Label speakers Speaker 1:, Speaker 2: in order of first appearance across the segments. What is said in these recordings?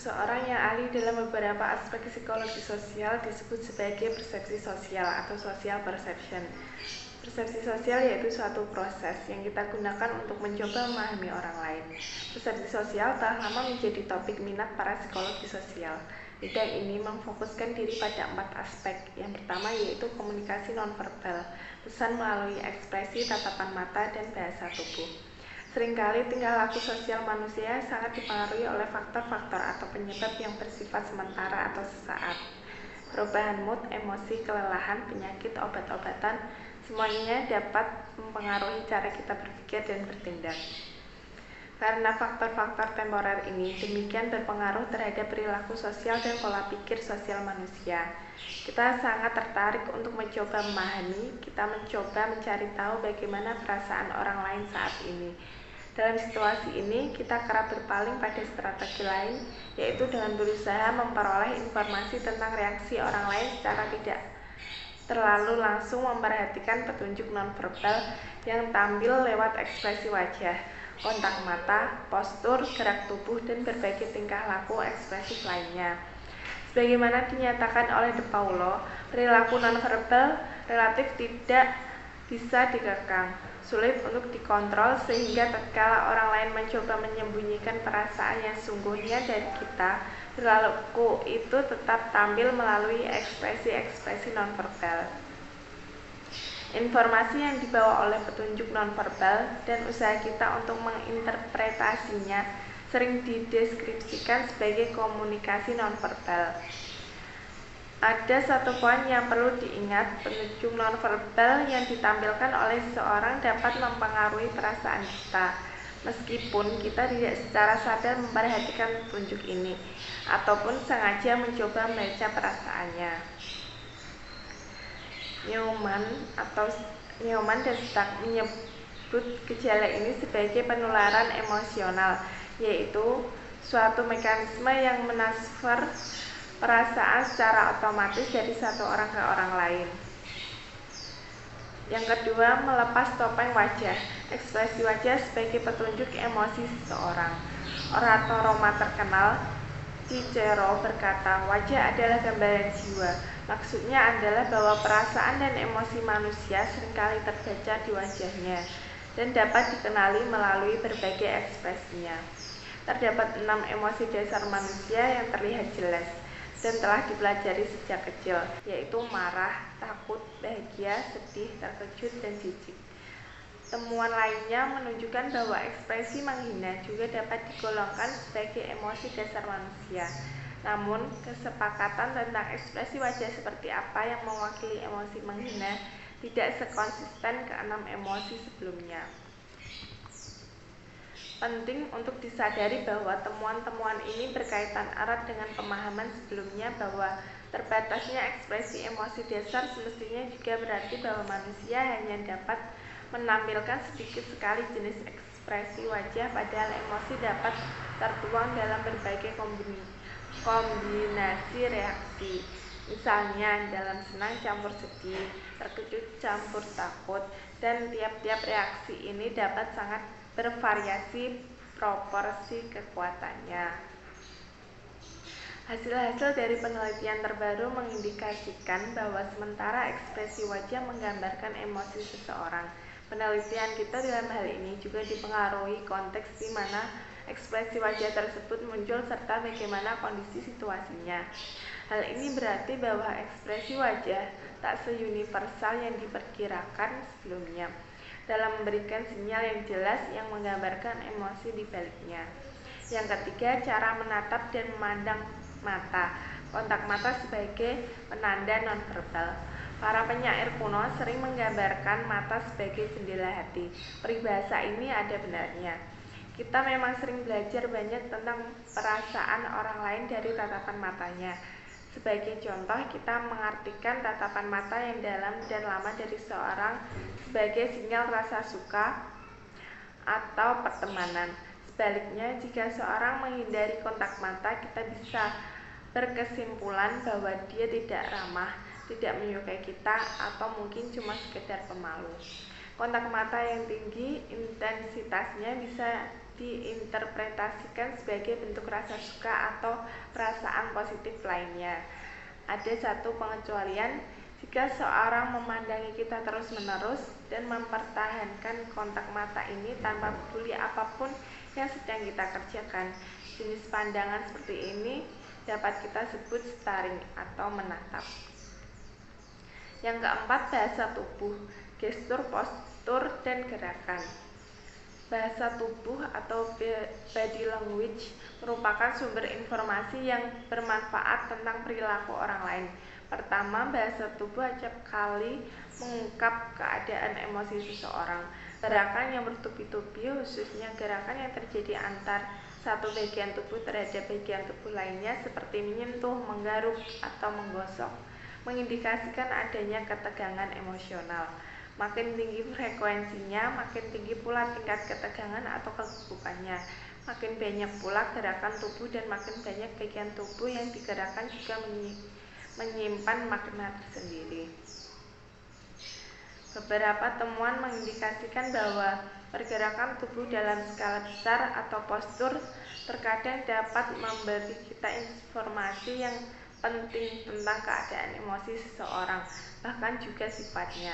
Speaker 1: Seseorang yang ahli dalam beberapa aspek psikologi sosial disebut sebagai persepsi sosial atau social perception. Persepsi sosial yaitu suatu proses yang kita gunakan untuk mencoba memahami orang lain. Persepsi sosial telah lama menjadi topik minat para psikologi sosial. Bidang ini memfokuskan diri pada 4 aspek. Yang pertama yaitu komunikasi nonverbal, pesan melalui ekspresi, tatapan mata, dan bahasa tubuh. Seringkali tingkah laku sosial manusia sangat dipengaruhi oleh faktor-faktor atau penyebab yang bersifat sementara atau sesaat. Perubahan mood, emosi, kelelahan, penyakit, obat-obatan, semuanya dapat mempengaruhi cara kita berpikir dan bertindak. Karena faktor-faktor temporer ini demikian berpengaruh terhadap perilaku sosial dan pola pikir sosial manusia. Kita sangat tertarik untuk mencoba memahami, kita mencoba mencari tahu bagaimana perasaan orang lain saat ini. Dalam situasi ini, kita kerap berpaling pada strategi lain, yaitu dengan berusaha memperoleh informasi tentang reaksi orang lain secara tidak terlalu langsung memperhatikan petunjuk nonverbal yang tampil lewat ekspresi wajah, kontak mata, postur, gerak tubuh, dan berbagai tingkah laku ekspresif lainnya. Sebagaimana dinyatakan oleh De Paulo, perilaku nonverbal relatif tidak bisa dikekang, sulit untuk dikontrol, sehingga tatkala orang lain mencoba menyembunyikan perasaan yang sungguhnya dari kita, perilaku itu tetap tampil melalui ekspresi-ekspresi nonverbal. Informasi yang dibawa oleh petunjuk nonverbal dan usaha kita untuk menginterpretasinya sering dideskripsikan sebagai komunikasi nonverbal. Ada satu poin yang perlu diingat, petunjuk nonverbal yang ditampilkan oleh seseorang dapat mempengaruhi perasaan kita, meskipun kita tidak secara sadar memperhatikan petunjuk ini, ataupun sengaja mencoba membaca perasaannya. Newman dan Stark menyebut gejala ini sebagai penularan emosional, yaitu suatu mekanisme yang mentransfer perasaan secara otomatis dari satu orang ke orang lain. Yang kedua, melepas topeng wajah. Ekspresi wajah sebagai petunjuk emosi seseorang. Orator Roma terkenal, Cicero, berkata, wajah adalah gambaran jiwa. Maksudnya adalah bahwa perasaan dan emosi manusia seringkali terbaca di wajahnya dan dapat dikenali melalui berbagai ekspresinya. Terdapat 6 emosi dasar manusia yang terlihat jelas dan telah dipelajari sejak kecil, yaitu marah, takut, bahagia, sedih, terkejut, dan jijik. Temuan lainnya menunjukkan bahwa ekspresi menghina juga dapat digolongkan sebagai emosi dasar manusia. Namun, kesepakatan tentang ekspresi wajah seperti apa yang mewakili emosi menghina tidak sekonsisten ke 6 emosi sebelumnya. Penting untuk disadari bahwa temuan-temuan ini berkaitan erat dengan pemahaman sebelumnya bahwa terbatasnya ekspresi emosi dasar semestinya juga berarti bahwa manusia hanya dapat menampilkan sedikit sekali jenis ekspresi wajah, padahal emosi dapat tertuang dalam berbagai kombinasi reaksi. Misalnya dalam senang campur sedih, terkejut campur takut, dan tiap-tiap reaksi ini dapat sangat bervariasi proporsi kekuatannya. Hasil-hasil dari penelitian terbaru mengindikasikan bahwa sementara ekspresi wajah menggambarkan emosi seseorang, penelitian kita dalam hal ini juga dipengaruhi konteks di mana ekspresi wajah tersebut muncul serta bagaimana kondisi situasinya. Hal ini berarti bahwa ekspresi wajah tak seuniversal yang diperkirakan sebelumnya dalam memberikan sinyal yang jelas yang menggambarkan emosi di baliknya. Yang ketiga, cara menatap dan memandang mata. Kontak mata sebagai penanda nonverbal. Para penyair kuno sering menggambarkan mata sebagai jendela hati. Peribahasa ini ada benarnya. Kita memang sering belajar banyak tentang perasaan orang lain dari tatapan matanya. Sebagai contoh, kita mengartikan tatapan mata yang dalam dan lama dari seorang sebagai sinyal rasa suka atau pertemanan. Sebaliknya, jika seorang menghindari kontak mata, kita bisa berkesimpulan bahwa dia tidak ramah, tidak menyukai kita, atau mungkin cuma sekedar pemalu. Kontak mata yang tinggi intensitasnya bisa diinterpretasikan sebagai bentuk rasa suka atau perasaan positif lainnya. Ada satu pengecualian, jika seorang memandangi kita terus-menerus dan mempertahankan kontak mata ini tanpa peduli apapun yang sedang kita kerjakan. Jenis pandangan seperti ini dapat kita sebut staring atau menatap. Yang keempat, bahasa tubuh, gestur, postur, dan gerakan. Bahasa tubuh atau body language merupakan sumber informasi yang bermanfaat tentang perilaku orang lain. Pertama, bahasa tubuh acap kali mengungkap keadaan emosi seseorang. Gerakan yang bertubi-tubi, khususnya gerakan yang terjadi antar satu bagian tubuh terhadap bagian tubuh lainnya seperti menyentuh, menggaruk, atau menggosok, mengindikasikan adanya ketegangan emosional. Makin tinggi frekuensinya, makin tinggi pula tingkat ketegangan atau kegugupannya. Makin banyak pula gerakan tubuh dan makin banyak bagian tubuh yang digerakkan juga menyimpan makna tersendiri. Beberapa temuan mengindikasikan bahwa pergerakan tubuh dalam skala besar atau postur terkadang dapat memberi kita informasi yang penting tentang keadaan emosi seseorang, bahkan juga sifatnya.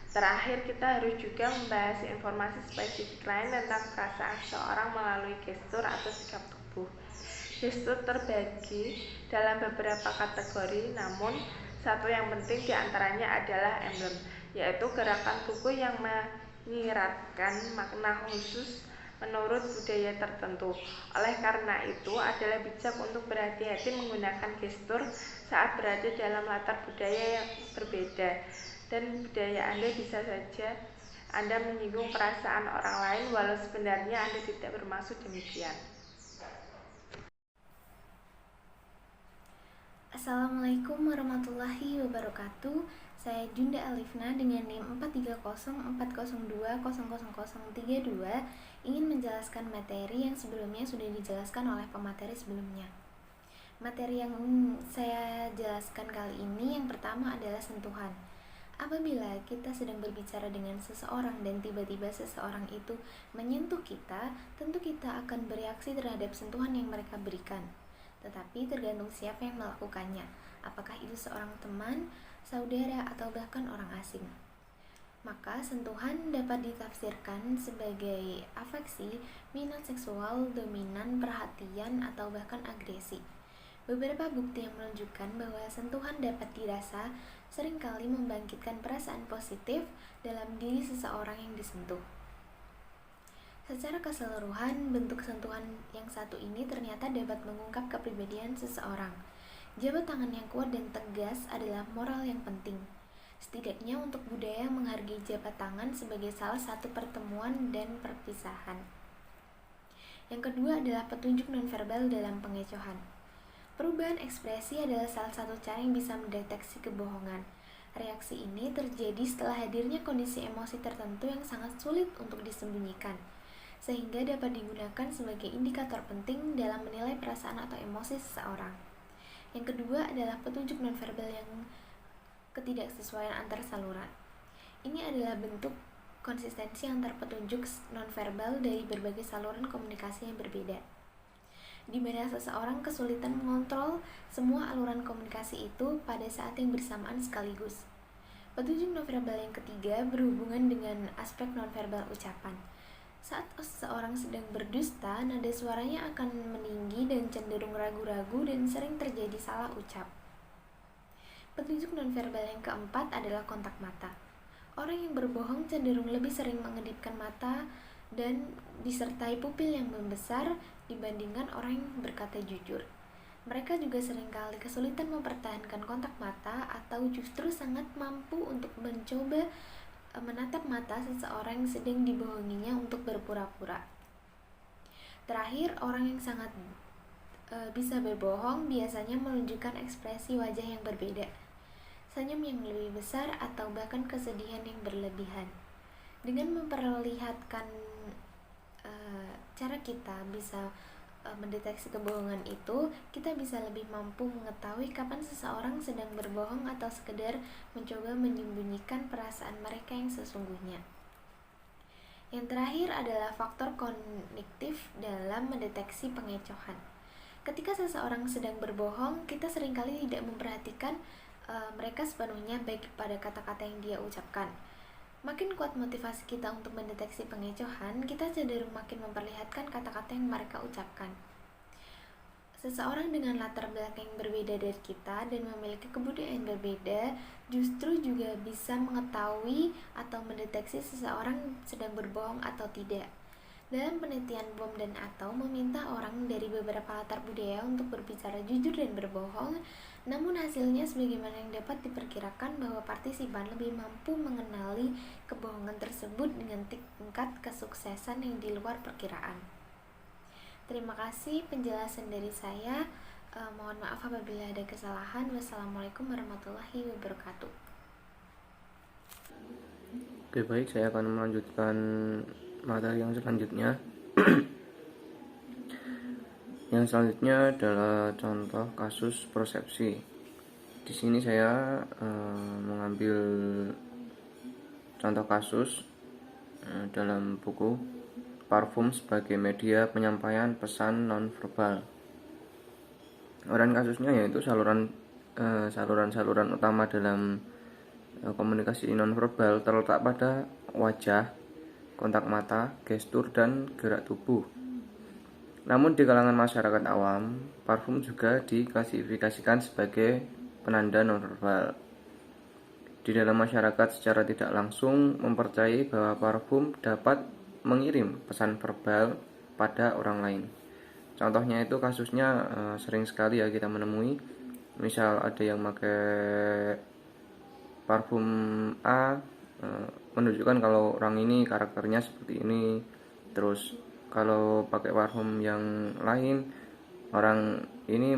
Speaker 1: Terakhir, kita harus juga membahas informasi spesifik lain tentang perasaan seseorang melalui gestur atau sikap tubuh. Gestur terbagi dalam beberapa kategori, namun satu yang penting diantaranya adalah emblem, yaitu gerakan tubuh yang menyiratkan makna khusus menurut budaya tertentu. Oleh karena itu, adalah bijak untuk berhati-hati menggunakan gestur saat berada dalam latar budaya yang berbeda. Dan budaya Anda bisa saja Anda menyinggung perasaan orang lain walau sebenarnya Anda tidak bermaksud demikian.
Speaker 2: Assalamualaikum warahmatullahi wabarakatuh. Saya Junda Alifna dengan NIM 43040020032 ingin menjelaskan materi yang sebelumnya sudah dijelaskan oleh pemateri sebelumnya. Materi yang saya jelaskan kali ini yang pertama adalah sentuhan. Apabila kita sedang berbicara dengan seseorang dan tiba-tiba seseorang itu menyentuh kita, tentu kita akan bereaksi terhadap sentuhan yang mereka berikan. Tetapi tergantung siapa yang melakukannya, apakah itu seorang teman, saudara, atau bahkan orang asing. Maka sentuhan dapat ditafsirkan sebagai afeksi, minat seksual, dominan, perhatian, atau bahkan agresi. Beberapa bukti yang menunjukkan bahwa sentuhan dapat dirasa seringkali membangkitkan perasaan positif dalam diri seseorang yang disentuh. Secara keseluruhan, bentuk sentuhan yang satu ini ternyata dapat mengungkap kepribadian seseorang. Jabat tangan yang kuat dan tegas adalah moral yang penting. Setidaknya untuk budaya menghargai jabat tangan sebagai salah satu pertemuan dan perpisahan. Yang kedua adalah petunjuk nonverbal dalam pengecohan. Perubahan ekspresi adalah salah satu cara yang bisa mendeteksi kebohongan. Reaksi ini terjadi setelah hadirnya kondisi emosi tertentu yang sangat sulit untuk disembunyikan, sehingga dapat digunakan sebagai indikator penting dalam menilai perasaan atau emosi seseorang. Yang kedua adalah petunjuk nonverbal yang ketidaksesuaian antar saluran. Ini adalah bentuk konsistensi antar petunjuk nonverbal dari berbagai saluran komunikasi yang berbeda, di mana seseorang kesulitan mengontrol semua aluran komunikasi itu pada saat yang bersamaan sekaligus. Petunjuk nonverbal yang ketiga berhubungan dengan aspek nonverbal ucapan. Saat seseorang sedang berdusta, nada suaranya akan meninggi dan cenderung ragu-ragu dan sering terjadi salah ucap. Petunjuk nonverbal yang keempat adalah kontak mata. Orang yang berbohong cenderung lebih sering mengedipkan mata dan disertai pupil yang membesar dibandingkan orang yang berkata jujur. Mereka juga seringkali kesulitan mempertahankan kontak mata atau justru sangat mampu untuk mencoba menatap mata seseorang yang sedang dibohonginya untuk berpura-pura. Terakhir, orang yang sangat bisa berbohong biasanya menunjukkan ekspresi wajah yang berbeda, senyum yang lebih besar atau bahkan kesedihan yang berlebihan. Dengan memperlihatkan cara kita bisa mendeteksi kebohongan itu, kita bisa lebih mampu mengetahui kapan seseorang sedang berbohong atau sekedar mencoba menyembunyikan perasaan mereka yang sesungguhnya. Yang terakhir adalah faktor kognitif dalam mendeteksi pengecohan. Ketika seseorang sedang berbohong, kita seringkali tidak memperhatikan mereka sepenuhnya, baik pada kata-kata yang dia ucapkan. Makin kuat motivasi kita untuk mendeteksi pengecohan, kita cenderung makin memperlihatkan kata-kata yang mereka ucapkan. Seseorang dengan latar belakang yang berbeda dari kita dan memiliki kebudayaan berbeda justru juga bisa mengetahui atau mendeteksi seseorang sedang berbohong atau tidak. Dalam penelitian Bom dan Atau meminta orang dari beberapa latar budaya untuk berbicara jujur dan berbohong, namun hasilnya sebagaimana yang dapat diperkirakan bahwa partisipan lebih mampu mengenali kebohongan tersebut dengan tingkat kesuksesan yang di luar perkiraan. Terima kasih penjelasan dari saya. Mohon maaf apabila ada kesalahan. Wassalamualaikum warahmatullahi wabarakatuh.
Speaker 3: Oke, baik, saya akan melanjutkan materi yang selanjutnya. Yang selanjutnya adalah contoh kasus persepsi. Di sini saya mengambil contoh kasus dalam buku Parfum sebagai Media Penyampaian Pesan Nonverbal. Uraian kasusnya yaitu saluran-saluran utama dalam komunikasi nonverbal terletak pada wajah, kontak mata, gestur, dan gerak tubuh. Namun di kalangan masyarakat awam, parfum juga diklasifikasikan sebagai penanda nonverbal. Di dalam masyarakat secara tidak langsung mempercayai bahwa parfum dapat mengirim pesan verbal pada orang lain. Contohnya itu kasusnya sering sekali ya kita menemui. Misal ada yang pakai parfum A, menunjukkan kalau orang ini karakternya seperti ini. Terus kalau pakai parfum yang lain, orang ini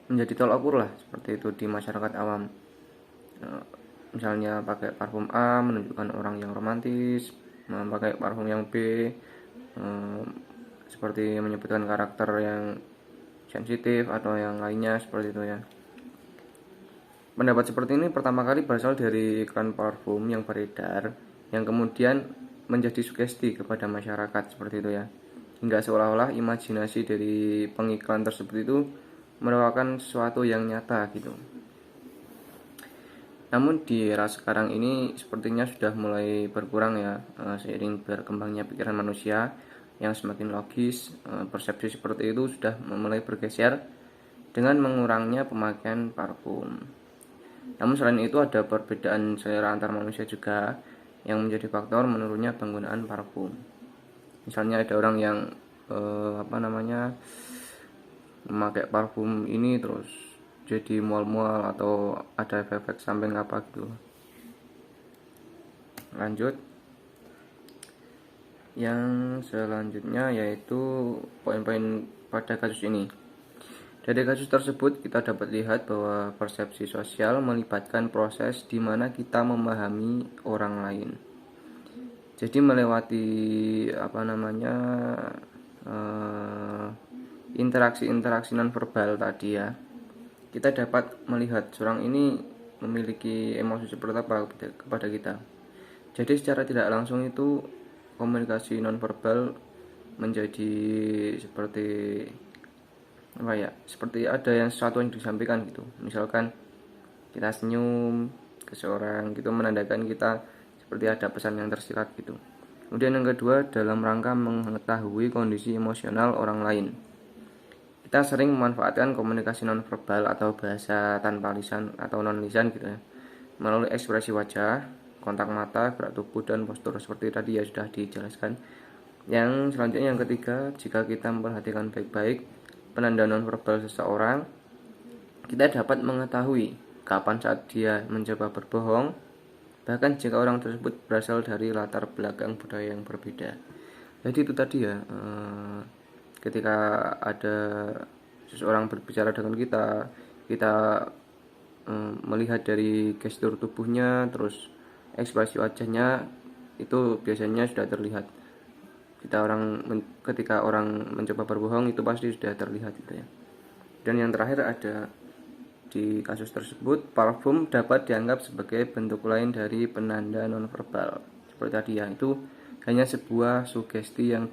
Speaker 3: menjadi tolak ukur lah, seperti itu di masyarakat awam. Misalnya pakai parfum A menunjukkan orang yang romantis, pakai parfum yang B seperti menyebutkan karakter yang sensitif atau yang lainnya, seperti itu ya. Pendapat seperti ini pertama kali berasal dari iklan parfum yang beredar, yang kemudian menjadi sugesti kepada masyarakat, seperti itu ya. Hingga seolah-olah imajinasi dari pengiklan tersebut itu merupakan sesuatu yang nyata gitu. Namun di era sekarang ini sepertinya sudah mulai berkurang ya, seiring berkembangnya pikiran manusia yang semakin logis. Persepsi seperti itu sudah mulai bergeser dengan mengurangnya pemakaian parfum. Namun selain itu ada perbedaan selera antar manusia juga yang menjadi faktor menurunnya penggunaan parfum. Misalnya ada orang yang memakai parfum ini terus jadi mual-mual atau ada efek samping apa gitu. Lanjut. Yang selanjutnya yaitu poin-poin pada kasus ini. Dari kasus tersebut kita dapat lihat bahwa persepsi sosial melibatkan proses di mana kita memahami orang lain. Jadi melewati interaksi-interaksi nonverbal tadi ya, kita dapat melihat seorang ini memiliki emosi seperti apa kepada kita. Jadi secara tidak langsung itu komunikasi nonverbal menjadi seperti ada yang sesuatu yang disampaikan gitu. Misalkan kita senyum ke seorang gitu menandakan kita seperti ada pesan yang tersirat gitu. Kemudian yang kedua, dalam rangka mengetahui kondisi emosional orang lain. Kita sering memanfaatkan komunikasi nonverbal atau bahasa tanpa lisan atau non lisan gitu ya, melalui ekspresi wajah, kontak mata, gerak tubuh, dan postur seperti tadi ya sudah dijelaskan. Yang selanjutnya yang ketiga, jika kita memperhatikan baik-baik penanda nonverbal seseorang, kita dapat mengetahui kapan saat dia mencoba berbohong, bahkan jika orang tersebut berasal dari latar belakang budaya yang berbeda. Jadi itu tadi ya, ketika ada seseorang berbicara dengan kita melihat dari gestur tubuhnya, terus ekspresi wajahnya, itu biasanya sudah terlihat. Ketika orang mencoba berbohong itu pasti sudah terlihat gitu ya. Dan yang terakhir ada di kasus tersebut, parfum dapat dianggap sebagai bentuk lain dari penanda nonverbal. Seperti tadi ya, itu hanya sebuah sugesti yang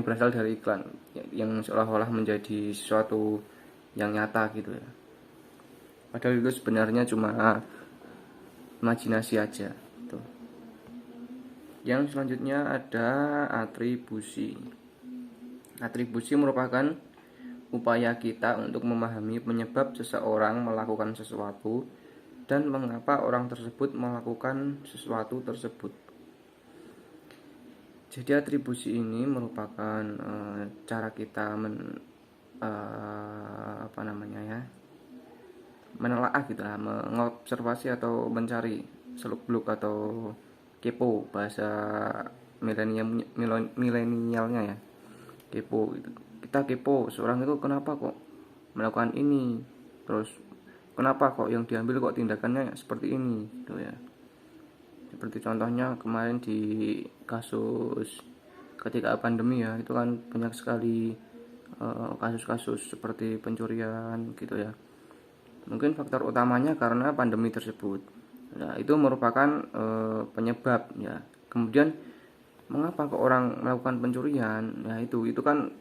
Speaker 3: berasal dari iklan, yang seolah-olah menjadi sesuatu yang nyata gitu ya. Padahal itu sebenarnya cuma imajinasi aja. Gitu. Yang selanjutnya ada atribusi. Atribusi merupakan upaya kita untuk memahami penyebab seseorang melakukan sesuatu dan mengapa orang tersebut melakukan sesuatu tersebut. Jadi atribusi ini merupakan cara kita menelaah gitu lah, mengobservasi atau mencari seluk-beluk atau kepo bahasa milenialnya ya, kepo gitu. Kita kepo seorang itu kenapa kok melakukan ini, terus kenapa kok yang diambil kok tindakannya seperti ini gitu ya. Seperti contohnya kemarin di kasus ketika pandemi ya, itu kan banyak sekali kasus-kasus seperti pencurian gitu ya. Mungkin faktor utamanya karena pandemi tersebut. Nah, itu merupakan penyebab ya. Kemudian mengapa kok orang melakukan pencurian? Ya itu kan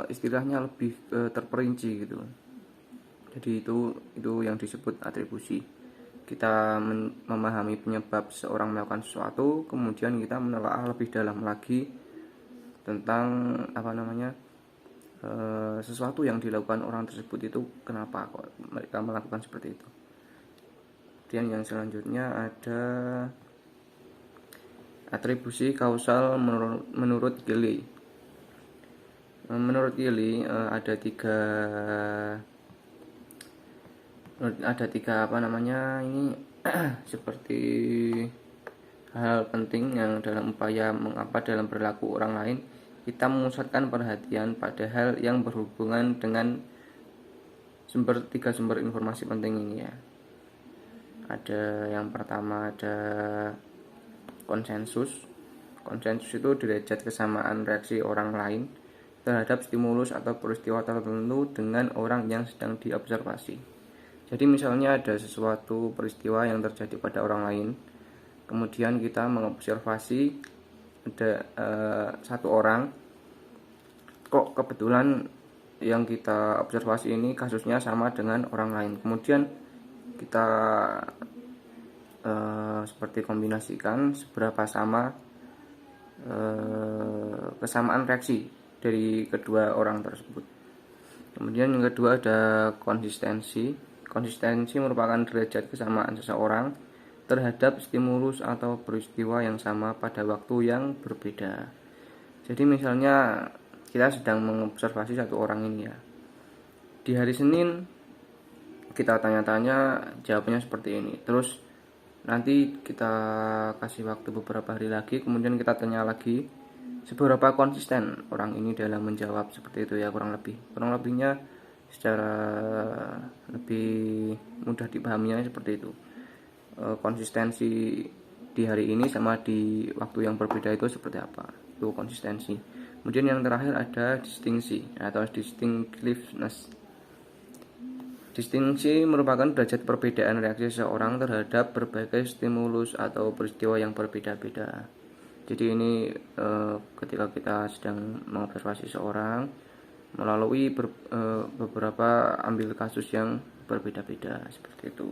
Speaker 3: istilahnya lebih terperinci gitu. Jadi itu yang disebut atribusi. Kita memahami penyebab seorang melakukan sesuatu, kemudian kita menelaah lebih dalam lagi tentang sesuatu yang dilakukan orang tersebut itu kenapa kok mereka melakukan seperti itu. Kemudian yang selanjutnya ada atribusi kausal menurut Gilly. Menurut Gilly ada tiga ini seperti hal penting yang dalam upaya mengapa dalam perilaku orang lain kita memusatkan perhatian pada hal yang berhubungan dengan tiga sumber informasi penting ini ya. Ada yang pertama ada konsensus. Konsensus itu derajat kesamaan reaksi orang lain terhadap stimulus atau peristiwa tertentu dengan orang yang sedang diobservasi. Jadi misalnya ada sesuatu peristiwa yang terjadi pada orang lain, kemudian kita mengobservasi ada satu orang, kok kebetulan yang kita observasi ini kasusnya sama dengan orang lain. Kemudian kita seperti kombinasikan seberapa sama kesamaan reaksi dari kedua orang tersebut. Kemudian yang kedua ada konsistensi. Konsistensi merupakan derajat kesamaan seseorang terhadap stimulus atau peristiwa yang sama pada waktu yang berbeda. Jadi misalnya kita sedang mengobservasi satu orang ini ya. Di hari Senin kita tanya-tanya, jawabnya seperti ini. Terus nanti kita kasih waktu beberapa hari lagi, kemudian kita tanya lagi seberapa konsisten orang ini dalam menjawab seperti itu ya, kurang lebihnya secara lebih mudah dipahaminya seperti itu. Konsistensi di hari ini sama di waktu yang berbeda itu seperti apa, itu konsistensi. Kemudian yang terakhir ada distingsi atau distinctiveness. Distingsi merupakan derajat perbedaan reaksi seseorang terhadap berbagai stimulus atau peristiwa yang berbeda-beda. Jadi ini ketika kita sedang mengobservasi seorang melalui beberapa ambil kasus yang berbeda-beda seperti itu.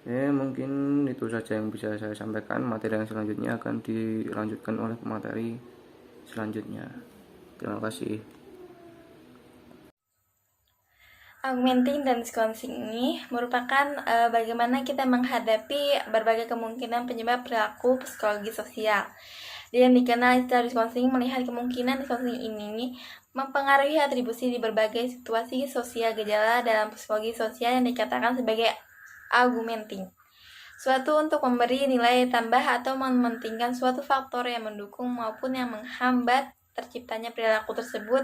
Speaker 3: Mungkin itu saja yang bisa saya sampaikan. Materi yang selanjutnya akan dilanjutkan oleh pemateri selanjutnya. Terima kasih.
Speaker 1: Augmenting dan discounting ini merupakan bagaimana kita menghadapi berbagai kemungkinan penyebab perilaku psikologi sosial. Dan dikenal istilah discounting melihat kemungkinan discounting ini mempengaruhi atribusi di berbagai situasi sosial gejala dalam psikologi sosial yang dikatakan sebagai augmenting. Suatu untuk memberi nilai tambah atau mementingkan suatu faktor yang mendukung maupun yang menghambat terciptanya perilaku tersebut.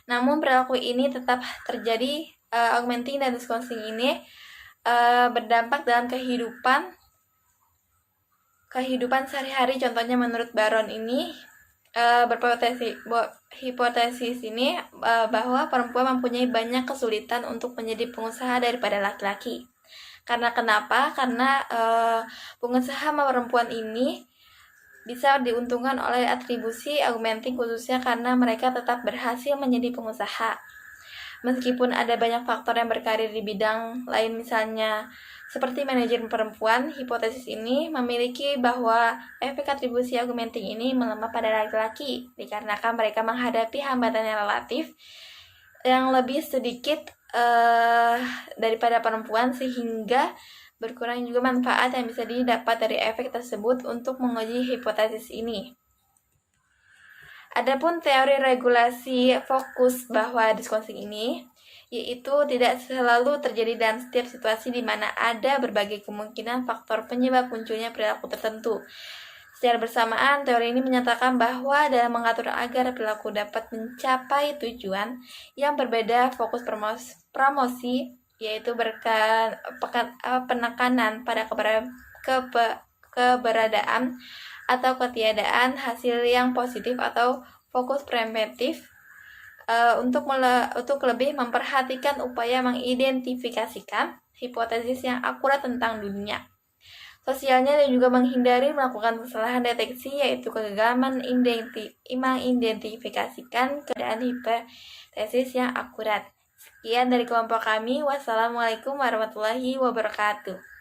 Speaker 1: Namun perilaku ini tetap terjadi. Augmenting dan discounting ini berdampak dalam kehidupan sehari-hari. Contohnya menurut Baron ini
Speaker 4: hipotesis ini bahwa perempuan mempunyai banyak kesulitan untuk menjadi pengusaha daripada laki-laki. Karena kenapa? Karena pengusaha perempuan ini bisa diuntungkan oleh atribusi augmenting, khususnya karena mereka tetap berhasil menjadi pengusaha. Meskipun ada banyak faktor yang berkarir di bidang lain, misalnya seperti manajemen perempuan, hipotesis ini memiliki bahwa efek atribusi augmenting ini melemah pada laki-laki dikarenakan mereka menghadapi hambatan yang relatif yang lebih sedikit daripada perempuan, sehingga berkurang juga manfaat yang bisa didapat dari efek tersebut untuk menguji hipotesis ini. Adapun teori regulasi fokus bahwa diskonsing ini yaitu tidak selalu terjadi dalam setiap situasi di mana ada berbagai kemungkinan faktor penyebab munculnya perilaku tertentu. Secara bersamaan, teori ini menyatakan bahwa dalam mengatur agar perilaku dapat mencapai tujuan yang berbeda, fokus promosi yaitu penekanan pada keberadaan atau ketiadaan hasil yang positif, atau fokus preventif untuk lebih memperhatikan upaya mengidentifikasikan hipotesis yang akurat tentang dunia sosialnya, dan juga menghindari melakukan kesalahan deteksi, yaitu kegagalan mengidentifikasikan keadaan hipotesis yang akurat. Sekian dari kelompok kami. Wassalamualaikum warahmatullahi wabarakatuh.